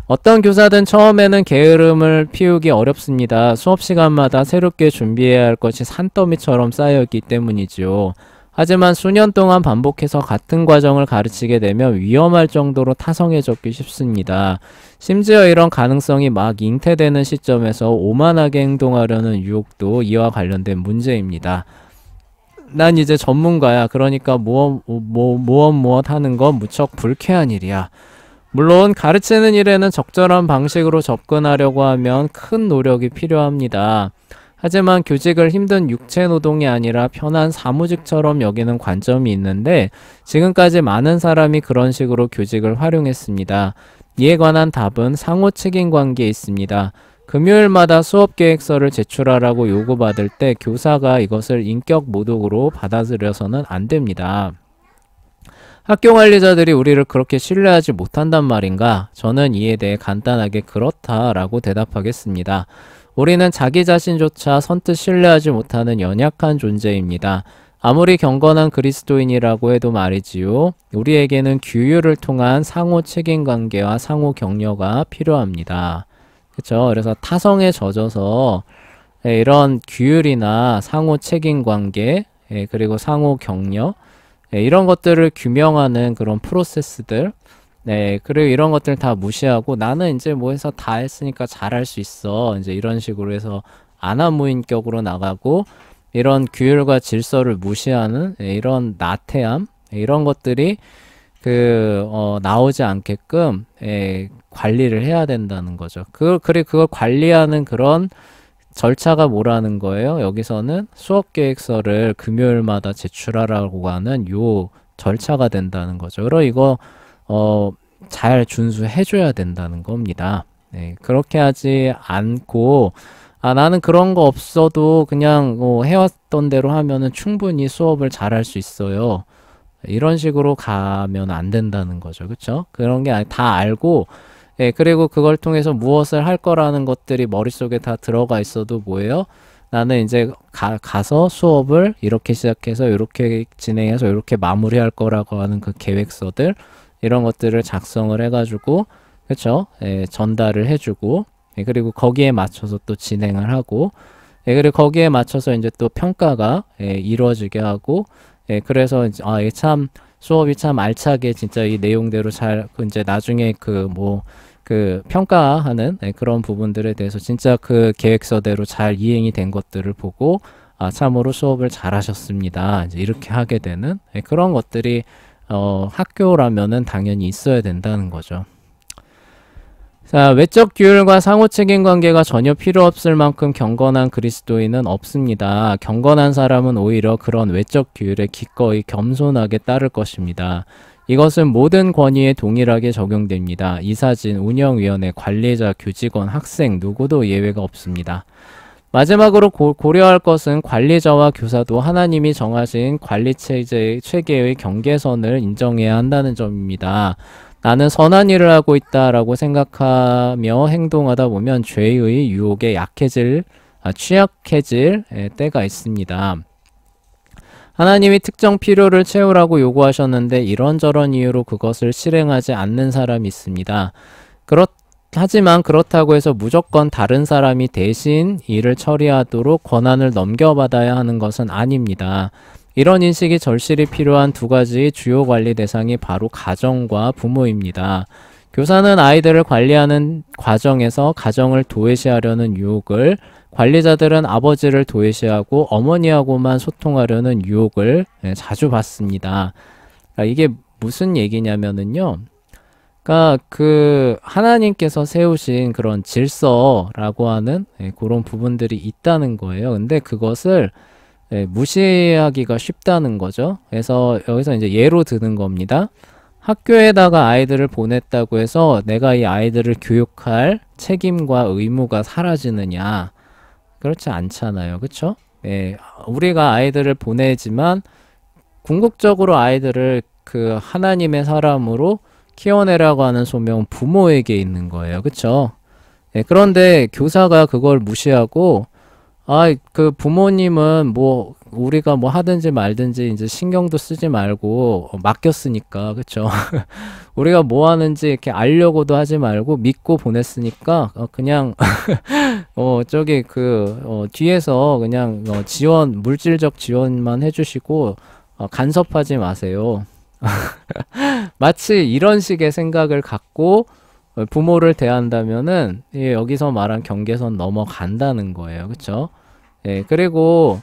어떤 교사든 처음에는 게으름을 피우기 어렵습니다. 수업 시간마다 새롭게 준비해야 할 것이 산더미처럼 쌓여있기 때문이죠. 하지만 수년 동안 반복해서 같은 과정을 가르치게 되면 위험할 정도로 타성해졌기 쉽습니다. 심지어 이런 가능성이 막 잉태되는 시점에서 오만하게 행동하려는 유혹도 이와 관련된 문제입니다. 난 이제 전문가야. 그러니까 무엇 하는 건 무척 불쾌한 일이야. 물론 가르치는 일에는 적절한 방식으로 접근하려고 하면 큰 노력이 필요합니다. 하지만 교직을 힘든 육체노동이 아니라 편한 사무직처럼 여기는 관점이 있는데 지금까지 많은 사람이 그런 식으로 교직을 활용했습니다. 이에 관한 답은 상호 책임 관계에 있습니다. 금요일마다 수업 계획서를 제출하라고 요구받을 때 교사가 이것을 인격 모독으로 받아들여서는 안 됩니다. 학교 관리자들이 우리를 그렇게 신뢰하지 못한단 말인가? 저는 이에 대해 간단하게 그렇다라고 대답하겠습니다. 우리는 자기 자신조차 선뜻 신뢰하지 못하는 연약한 존재입니다. 아무리 경건한 그리스도인이라고 해도 말이지요. 우리에게는 규율을 통한 상호 책임관계와 상호 격려가 필요합니다. 그렇죠? 그래서 타성에 젖어서 이런 규율이나 상호 책임관계 그리고 상호 격려 이런 것들을 규명하는 그런 프로세스들, 그리고 이런 것들 다 무시하고 나는 이제 뭐 해서 다 했으니까 잘할 수 있어. 이제 이런 식으로 해서 아나무인격으로 나가고 이런 규율과 질서를 무시하는 이런 나태함, 이런 것들이 나오지 않게끔 관리를 해야 된다는 거죠. 그걸 관리하는 그런 절차가 뭐라는 거예요? 여기서는 수업 계획서를 금요일마다 제출하라고 하는 요 절차가 된다는 거죠. 그럼 이거 잘 준수해줘야 된다는 겁니다. 그렇게 하지 않고 나는 그런 거 없어도 그냥 해왔던 대로 하면은 충분히 수업을 잘할 수 있어요. 이런 식으로 가면 안 된다는 거죠. 그쵸? 그런 게 다 알고 그리고 그걸 통해서 무엇을 할 거라는 것들이 머릿속에 다 들어가 있어도 뭐예요? 나는 이제 가서 수업을 이렇게 시작해서 이렇게 진행해서 이렇게 마무리할 거라고 하는 그 계획서들 이런 것들을 작성을 해가지고 그쵸? 전달을 해주고 그리고 거기에 맞춰서 또 진행을 하고 그리고 거기에 맞춰서 이제 또 평가가 이루어지게 하고 그래서 이제 이게 참 수업이 참 알차게 진짜 이 내용대로 잘 이제 나중에 평가하는 그런 부분들에 대해서 진짜 그 계획서대로 잘 이행이 된 것들을 보고 참으로 수업을 잘 하셨습니다. 이제 이렇게 하게 되는 그런 것들이 학교라면은 당연히 있어야 된다는 거죠. 자, 외적 규율과 상호 책임 관계가 전혀 필요 없을 만큼 경건한 그리스도인은 없습니다. 경건한 사람은 오히려 그런 외적 규율에 기꺼이 겸손하게 따를 것입니다. 이것은 모든 권위에 동일하게 적용됩니다. 이사진, 운영위원회, 관리자, 교직원, 학생 누구도 예외가 없습니다. 마지막으로 고려할 것은 관리자와 교사도 하나님이 정하신 관리 체계의 경계선을 인정해야 한다는 점입니다. 나는 선한 일을 하고 있다라고 생각하며 행동하다 보면 죄의 유혹에 취약해질 때가 있습니다. 하나님이 특정 필요를 채우라고 요구하셨는데 이런저런 이유로 그것을 실행하지 않는 사람이 있습니다. 하지만 그렇다고 해서 무조건 다른 사람이 대신 일을 처리하도록 권한을 넘겨받아야 하는 것은 아닙니다. 이런 인식이 절실히 필요한 두 가지의 주요 관리 대상이 바로 가정과 부모입니다. 교사는 아이들을 관리하는 과정에서 가정을 도외시하려는 유혹을, 관리자들은 아버지를 도외시하고 어머니하고만 소통하려는 유혹을 자주 받습니다. 그러니까 이게 무슨 얘기냐면은요. 그러니까 하나님께서 세우신 그런 질서라고 하는 그런 부분들이 있다는 거예요. 근데 그것을 무시하기가 쉽다는 거죠. 그래서 여기서 이제 예로 드는 겁니다. 학교에다가 아이들을 보냈다고 해서 내가 이 아이들을 교육할 책임과 의무가 사라지느냐? 그렇지 않잖아요. 그쵸? 우리가 아이들을 보내지만 궁극적으로 아이들을 그 하나님의 사람으로 키워내라고 하는 소명은 부모에게 있는 거예요. 그쵸? 그런데 교사가 그걸 무시하고 그 부모님은 뭐 우리가 뭐 하든지 말든지 이제 신경도 쓰지 말고 맡겼으니까 그쵸? 우리가 뭐 하는지 이렇게 알려고도 하지 말고 믿고 보냈으니까 그냥 뒤에서 그냥 물질적 지원만 해주시고 간섭하지 마세요. 마치 이런 식의 생각을 갖고 부모를 대한다면은 여기서 말한 경계선 넘어간다는 거예요. 그쵸? 그리고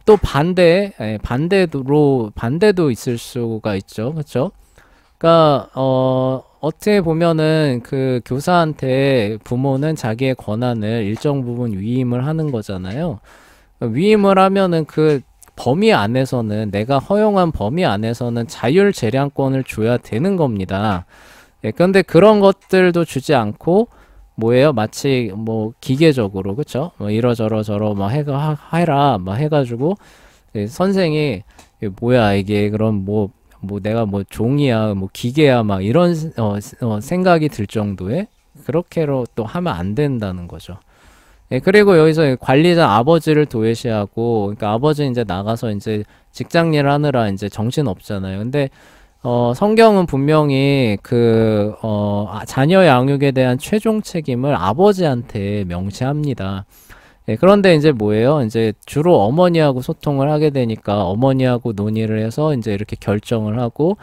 또 반대도 있을 수가 있죠. 그쵸? 그러니까 어떻게 보면은 그 교사한테 부모는 자기의 권한을 일정 부분 위임을 하는 거잖아요. 위임을 하면은 그 범위 안에서는 내가 허용한 범위 안에서는 자율 재량권을 줘야 되는 겁니다. 그런데 그런 것들도 주지 않고 뭐예요? 마치 뭐 기계적으로 그쵸? 뭐 이러저러 막 해라 막 해가지고 선생이 뭐야 이게 그럼 뭐 내가 뭐 종이야 뭐 기계야 막 이런 생각이 들 정도의 그렇게로 또 하면 안 된다는 거죠. 그리고 여기서 관리자 아버지를 도외시하고, 그러니까 아버지 이제 나가서 이제 직장 일 하느라 이제 정신 없잖아요. 근데, 성경은 분명히 자녀 양육에 대한 최종 책임을 아버지한테 명시합니다. 그런데 이제 뭐예요? 이제 주로 어머니하고 소통을 하게 되니까 어머니하고 논의를 해서 이제 이렇게 결정을 하고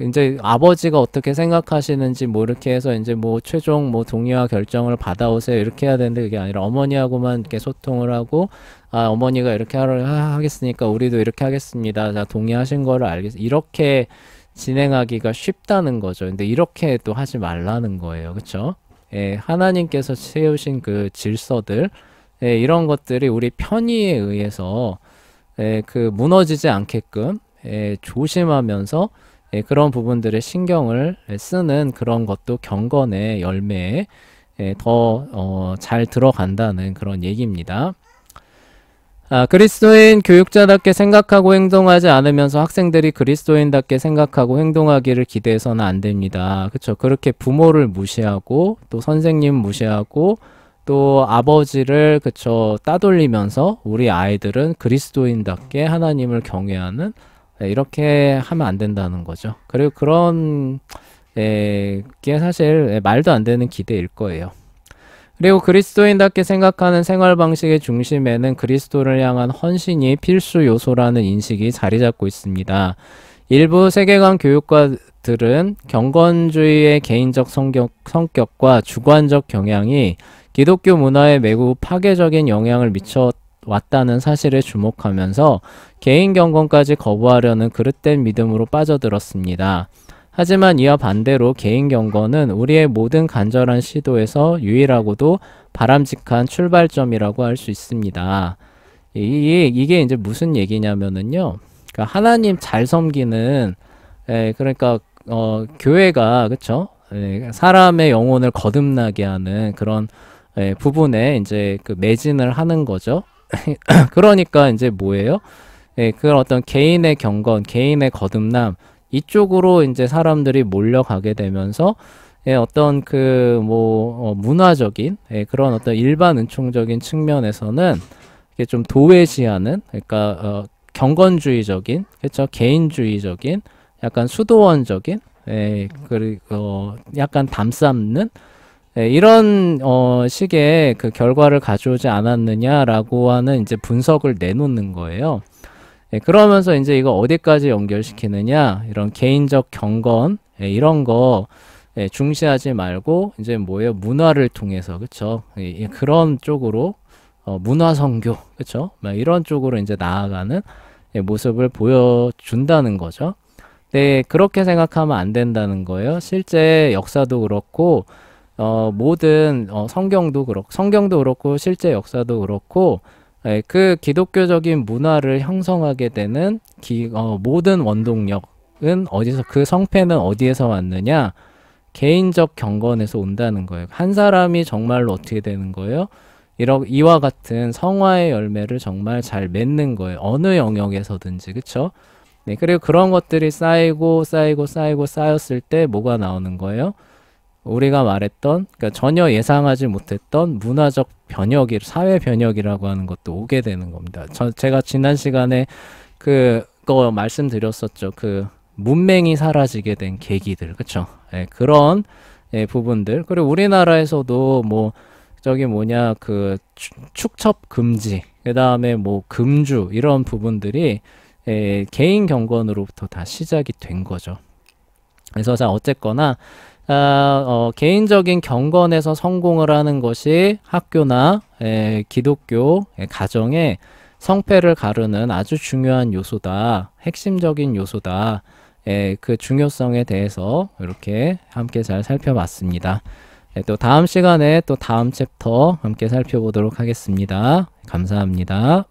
이제 아버지가 어떻게 생각하시는지 뭐 이렇게 해서 이제 뭐 최종 뭐 동의와 결정을 받아오세요 이렇게 해야 되는데 그게 아니라 어머니하고만 이렇게 소통을 하고 아 어머니가 이렇게 하겠으니까 우리도 이렇게 하겠습니다. 자 동의하신 거를 이렇게 진행하기가 쉽다는 거죠. 근데 이렇게 또 하지 말라는 거예요. 그쵸? 하나님께서 세우신 그 질서들 이런 것들이 우리 편의에 의해서 그 무너지지 않게끔 조심하면서 그런 부분들에 신경을 쓰는 그런 것도 경건의 열매에 더 잘 들어간다는 그런 얘기입니다. 그리스도인 교육자답게 생각하고 행동하지 않으면서 학생들이 그리스도인답게 생각하고 행동하기를 기대해서는 안 됩니다. 그쵸? 그렇게 부모를 무시하고 또 선생님 무시하고 또 아버지를 그쵸 따돌리면서 우리 아이들은 그리스도인답게 하나님을 경외하는 이렇게 하면 안 된다는 거죠. 그리고 그런 게 사실 말도 안 되는 기대일 거예요. 그리고 그리스도인답게 생각하는 생활 방식의 중심에는 그리스도를 향한 헌신이 필수 요소라는 인식이 자리 잡고 있습니다. 일부 세계관 교육가들은 경건주의의 개인적 성격과 주관적 경향이 기독교 문화에 매우 파괴적인 영향을 미쳐왔다는 사실에 주목하면서 개인 경건까지 거부하려는 그릇된 믿음으로 빠져들었습니다. 하지만 이와 반대로 개인 경건은 우리의 모든 간절한 시도에서 유일하고도 바람직한 출발점이라고 할 수 있습니다. 이게 이제 무슨 얘기냐면은요. 그러니까 하나님 잘 섬기는 그러니까 교회가 그쵸? 사람의 영혼을 거듭나게 하는 그런 부분에 이제 그 매진을 하는 거죠. 그러니까 이제 뭐예요? 그런 어떤 개인의 경건, 개인의 거듭남 이쪽으로 이제 사람들이 몰려가게 되면서 어떤 그 뭐 문화적인 그런 어떤 일반 은총적인 측면에서는 이게 좀 도외시하는 그러니까 경건주의적인 그렇죠 개인주의적인 약간 수도원적인 그리고 약간 담쌓는 이런 식의 그 결과를 가져오지 않았느냐라고 하는 이제 분석을 내놓는 거예요. 그러면서 이제 이거 어디까지 연결시키느냐 이런 개인적 경건 이런 거 중시하지 말고 이제 뭐예요 문화를 통해서 그쵸 그런 쪽으로 문화 선교 그쵸 이런 쪽으로 이제 나아가는 모습을 보여준다는 거죠. 네 그렇게 생각하면 안 된다는 거예요. 실제 역사도 그렇고 모든 성경도 그렇고 실제 역사도 그렇고 그 기독교적인 문화를 형성하게 되는 모든 원동력은 어디서 그 성패는 어디에서 왔느냐 개인적 경건에서 온다는 거예요. 한 사람이 정말로 어떻게 되는 거예요? 이와 같은 성화의 열매를 정말 잘 맺는 거예요. 어느 영역에서든지 그쵸? 네, 그리고 그런 것들이 쌓였을 때 뭐가 나오는 거예요? 우리가 말했던 그러니까 전혀 예상하지 못했던 문화적 변혁이 사회 변혁이라고 하는 것도 오게 되는 겁니다. 제가 지난 시간에 그거 말씀드렸었죠. 그 문맹이 사라지게 된 계기들 그쵸? 그런 부분들 그리고 우리나라에서도 뭐 저기 뭐냐 그 축첩 금지 그 다음에 뭐 금주 이런 부분들이 개인 경건으로부터 다 시작이 된 거죠. 그래서 자 어쨌거나 개인적인 경건에서 성공을 하는 것이 학교나 기독교 가정의 성패를 가르는 아주 중요한 요소다. 핵심적인 요소다. 그 중요성에 대해서 이렇게 함께 잘 살펴봤습니다. 또 다음 시간에 또 다음 챕터 함께 살펴보도록 하겠습니다. 감사합니다.